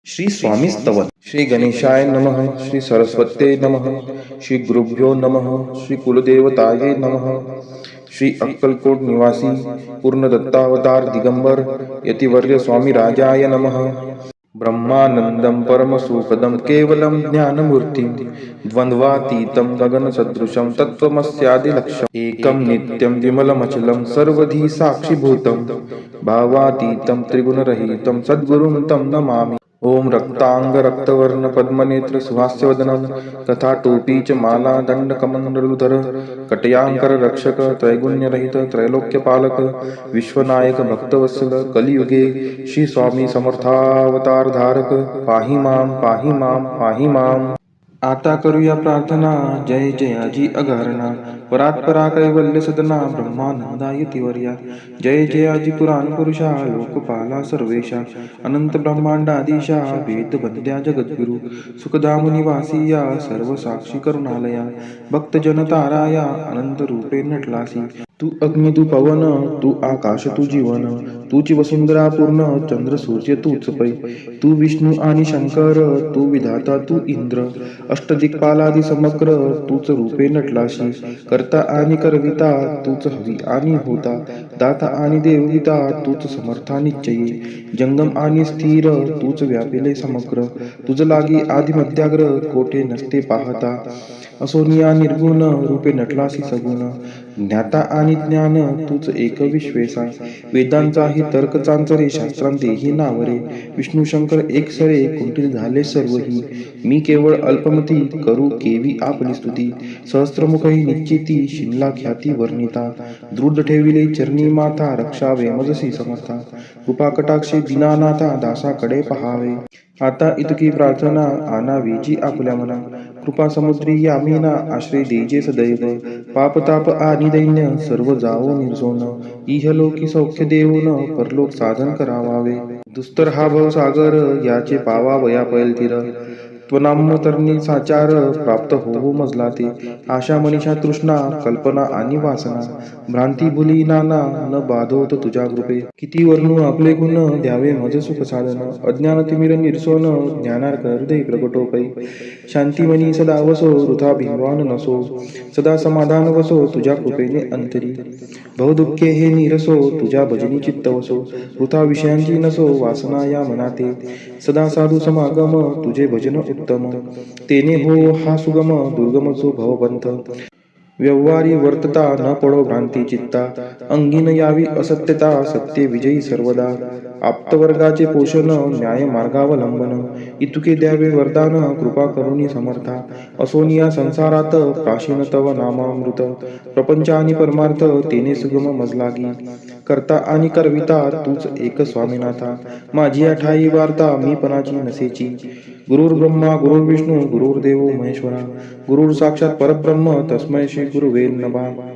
श्री स्वामी स्तवन श्री गणेशाय नमः श्री सरस्वते नमः श्री गुरुभ्यो नमः श्री कुलदेवताये नमः श्री अक्कलकोट निवासी पूर्ण दत्तावतार दिगंबर यतिवर्य स्वामी राजाय नमः ब्रह्मानंदं परमसुखदं केवलं ज्ञानमूर्तिं द्वन्द्वातीतं गगनसदृशं तत्त्वमस्यादिलक्ष्यम् एकं नित्यं विमलमचलं सर्वधी साक्षिभूतं भावातीतं त्रिगुणरहितं सद्गुरुं तं नमामि। ओम रक्तांग रक्तवर्ण पद्मनेत्र सुहास्यवदनं तथा टोपी च माला दंड कमंडलुधर कटयांकर रक्षक त्रैगुण्यरहित त्रैलोक्यपालक विश्वनायक भक्तवत्सल कलियुगे श्री स्वामी समर्थावतार धारक पाहि माम पाहि माम। आता करूया प्रार्थना जय जयाजी अगारणा परात्परा कैवल्य सदना ब्रह्मानंदाय तिवर्या जय जयाजी पुराण पुरुषा लोकपाला सर्वेशा अनंत ब्रह्मांडाधीशा वेद वंद्या जगद्गुरु सुखधाम निवासिया सर्व साक्षी करुणालया भक्त जनताराया अनंत रूपे नटलासी तू अग्नि तू पवन तू आकाश तू जीवन तूची वसुंधरा पूर्ण चंद्र सूर्य तूच पै तू विष्णू आणि शंकर तू विधाता तू इंद्र अष्टदिक्पालादी समग्र तूच रूपे नटलाशी करता आणि करविता तूच हवी आणि होता दाता आणि देवविता तूच समर्था निश्चयी जंगम आणि स्थिर तूच व्यापिले समग्र तुझ लागी आदि मध्याग्र कोठे नसते पाहता असोनिया निर्गुण रूपे नटलासी सगुण ज्ञाता आणि ज्ञान तूच एक विश्वेसा वेदांचाही तर्क चांचरे शास्त्रांतेही नावरे विष्णू शंकर एक सरे कुंठित झाले सर्वही मी केवळ अल्पमती करू केवी आपली स्तुती सहस्त्रमुखही निश्चिती शिमला ख्याती वर्णिता दृढ ठेविले चरणी माथा रक्षावे मजसी समर्था कृपा कटाक्षे दीनानाथा दासाकडे पहावे आता इतकी प्रार्थना आणावीची आपल्या मना कृपा समुद्री यामीना आश्रय देजे सदैव पापताप आणि दैन्य सर्व जावो निर्जोन इहलोकी सौख्य देऊन परलोक साधन करावावे दुस्तर हा भवसागर याचे पावावया पैलतीर त्वनाम तरणी साचार प्राप्त होवो मजला ते आशा मनीषा तृष्णा कल्पना आणि वासना भ्रांती भुली नाना न बाधोत तुझ्या कृपे किती वर्णू आपले गुण द्यावे मज सुख साधन अज्ञान तिमिर निरसोन ज्ञानार्क हृदय प्रगटोपै शांतिमनी सदा वसो वृथा भिंगवान नसो सदा समाधान वसो तुझ्या कृपेने अंतरी बहुदुःखे हे निरसो तुझ्या भजनी चित्त वसो वृथा विषयांची नसो वासना या मनाते सदा साधू समागम तुझे भजन उत्तम तेने हो हा सुगम दुर्गम जो भवपंथ व्यवहारी वर्तता न पडो भ्रांती चित्ता अंगीन यावी असत्यता सत्य विजयी सर्वदा आप्तवर्गाचे पोषण न्याय मार्गावलंबन इतुके द्यावे वरदान कृपा करुणी समर्था असोनिया संसारात प्राचीन तव नामामृत प्रपंच आणि परमार्थ तेने सुगम मजलागी करता आणि करविता तूच एक स्वामीनाथा माझी ठाई वार्ता मी पणाची नसेची गुरुर् ब्रह्मा गुरुर्विष्णू गुरुर्देव महेश्वरा गुरुर साक्षात परब्रह्म तस्मै श्री गुरुवे नमः।